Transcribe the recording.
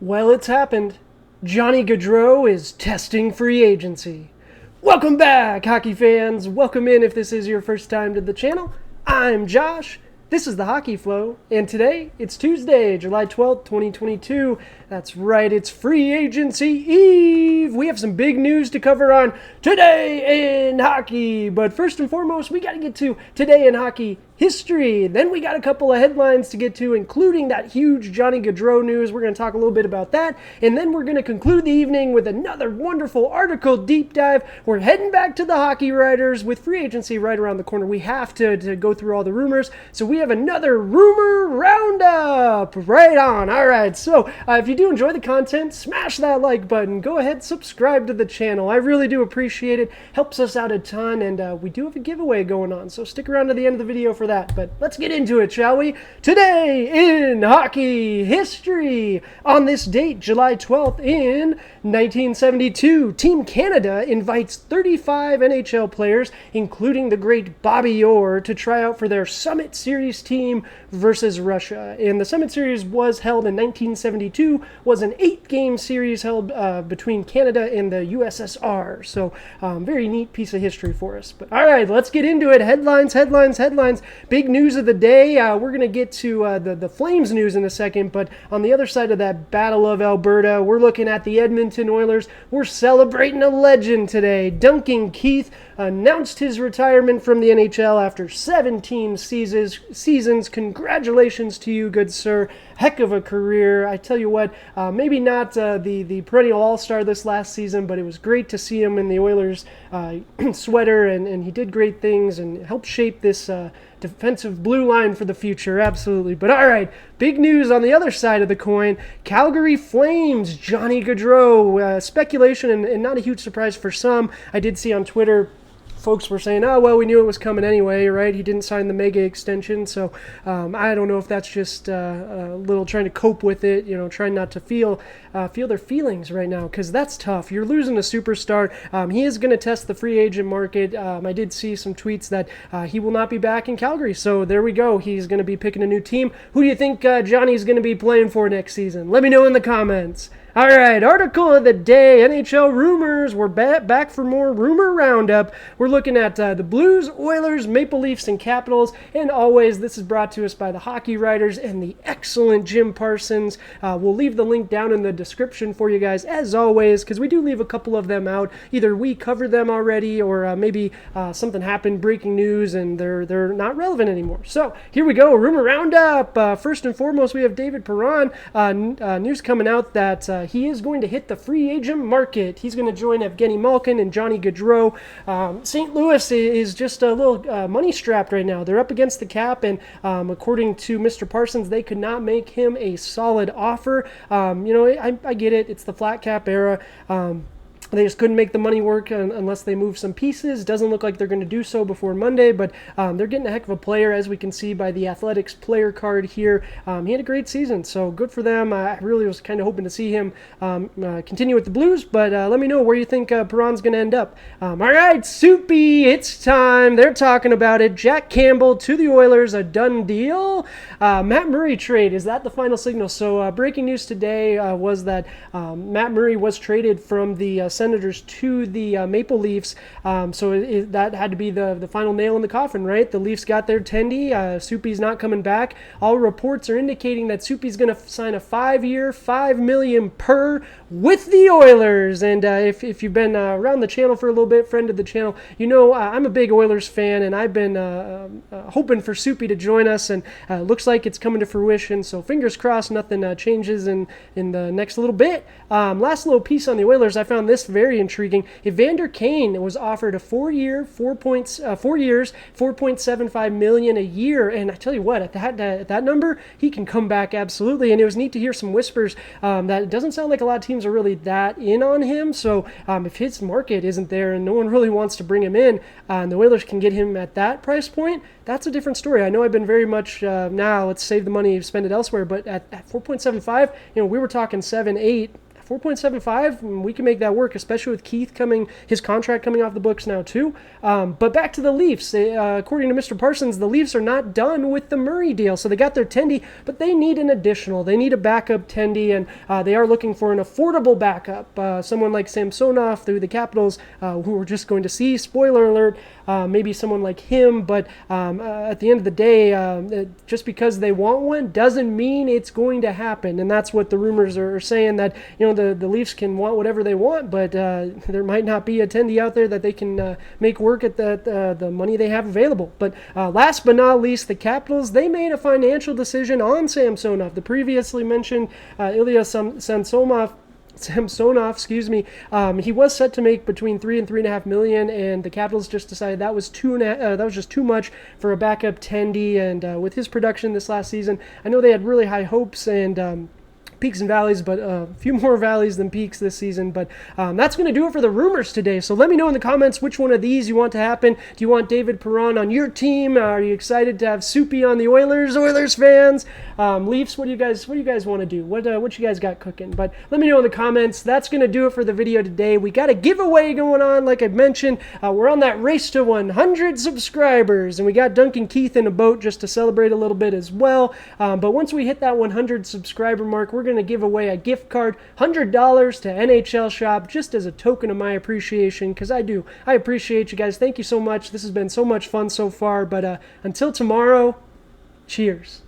Well, it's happened. Johnny Gaudreau is testing free agency. Welcome back, hockey fans. Welcome in if this is your first time to the channel. I'm Josh. This is the Hockey Flow, and today it's Tuesday, July 12th, 2022. That's right, it's free agency eve. We have some big news to cover on Today in Hockey. But first and foremost, we got to get to Today in Hockey history. Then we got a couple of headlines to get to, including that huge Johnny Gaudreau news. We're going to talk a little bit about that. And then we're going to conclude the evening with another wonderful article deep dive. We're heading back to the hockey writers with free agency right around the corner. We have to go through all the rumors. So we have another rumor roundup. Right on. All right. So if you do enjoy the content, smash that like button. Go ahead, subscribe to the channel. I really do appreciate it. Helps us out a ton. And we do have a giveaway going on. So stick around to the end of the video for that, but let's get into it, shall we? Today in hockey history. On this date, July 12th in 1972, Team Canada invites 35 NHL players, including the great Bobby Orr, to try out for their Summit Series team versus Russia. And the Summit Series was held in 1972, was an 8-game series held between Canada and the USSR. So very neat piece of history for us. But all right, let's get into it. Headlines. Big news of the day. We're going to get to the Flames news in a second, but on the other side of that Battle of Alberta, we're looking at the Edmonton Oilers. We're celebrating a legend today. Duncan Keith announced his retirement from the NHL after 17 seasons. Congratulations to you, good sir. Heck of a career. I tell you what, maybe not the perennial all-star this last season, but it was great to see him in the Oilers sweater, and he did great things and helped shape this defensive blue line for the future. Absolutely. But all right, big news on the other side of the coin. Calgary Flames, Johnny Gaudreau. Speculation and not a huge surprise for some. I did see on Twitter folks were saying, oh, well, we knew it was coming anyway, right? He didn't sign the mega extension. So I don't know if that's just a little trying to cope with it, trying not to feel their feelings right now, because that's tough. You're losing a superstar. He is going to test the free agent market. I did see some tweets that he will not be back in Calgary. So there we go. He's going to be picking a new team. Who do you think Johnny's going to be playing for next season? Let me know in the comments. All right, article of the day, NHL Rumors. We're back for more Rumor Roundup. We're looking at the Blues, Oilers, Maple Leafs, and Capitals. And always, this is brought to us by the Hockey Writers and the excellent Jim Parsons. We'll leave the link down in the description for you guys, as always, because we do leave a couple of them out. Either we covered them already, or maybe something happened, breaking news, and they're not relevant anymore. So here we go, Rumor Roundup. First and foremost, we have David Perron. News coming out that he is going to hit the free agent market. He's going to join Evgeny Malkin and Johnny Gaudreau. St. Louis is just a little money strapped right now. They're up against the cap, and according to Mr. Parsons, they could not make him a solid offer. I get it. It's the flat cap era. They just couldn't make the money work unless they move some pieces. Doesn't look like they're going to do so before Monday, but they're getting a heck of a player, as we can see by the Athletics player card here. He had a great season, so good for them. I really was kind of hoping to see him continue with the Blues, but let me know where you think Perron's going to end up. All right, Soupy, it's time. They're talking about it. Jack Campbell to the Oilers, a done deal. Matt Murray trade, is that the final signal? So breaking news today was that Matt Murray was traded from the Senators to the Maple Leafs, so that had to be the final nail in the coffin, right? The Leafs got their Tendy. Soupy's not coming back. All reports are indicating that Soupy's going to sign a 5-year, $5 million per with the Oilers. And if you've been around the channel for a little bit, friend of the channel, I'm a big Oilers fan, and I've been hoping for Soupy to join us, and looks like it's coming to fruition. So fingers crossed, nothing changes in the next little bit. Last little piece on the Oilers, I found this very intriguing. Evander Kane was offered a 4 years, $4.75 million a year, and I tell you what, at that number, he can come back absolutely. And it was neat to hear some whispers that it doesn't sound like a lot of teams are really that in on him. So if his market isn't there and no one really wants to bring him in, and the Oilers can get him at that price point, that's a different story. I know I've been very much now let's save the money, spend it elsewhere, but at 4.75, we were talking 7, 8. 4.75, we can make that work, especially with Keith his contract coming off the books now too. But back to the Leafs. According to Mr. Parsons, the Leafs are not done with the Murray deal. So they got their Tendy, but they need an additional. They need a backup Tendy, and they are looking for an affordable backup. Someone like Samsonov through the Capitals, who we're just going to see. Spoiler alert, maybe someone like him. But at the end of the day, just because they want one doesn't mean it's going to happen. And that's what the rumors are saying, that the Leafs can want whatever they want, but there might not be a Tendy out there that they can make work at the money they have available. But last but not least, the Capitals, they made a financial decision on Samsonov. The previously mentioned Ilya Samsonov, he was set to make between $3 and $3.5 million, and the Capitals just decided that was just too much for a backup Tendy. And with his production this last season, I know they had really high hopes and peaks and valleys, but a few more valleys than peaks this season. But that's going to do it for the rumors today. So let me know in the comments which one of these you want to happen. Do you want David Perron on your team? Are you excited to have Soupy on the Oilers? Oilers fans, Leafs, what do you guys want to do? What you guys got cooking? But let me know in the comments. That's going to do it for the video today. We got a giveaway going on, like I mentioned. We're on that race to 100 subscribers, and we got Duncan Keith in a boat just to celebrate a little bit as well. But once we hit that 100 subscriber mark, we're going to give away a gift card, $100 to NHL Shop, just as a token of my appreciation, because I appreciate you guys. Thank you so much. This has been so much fun so far, but until tomorrow, cheers.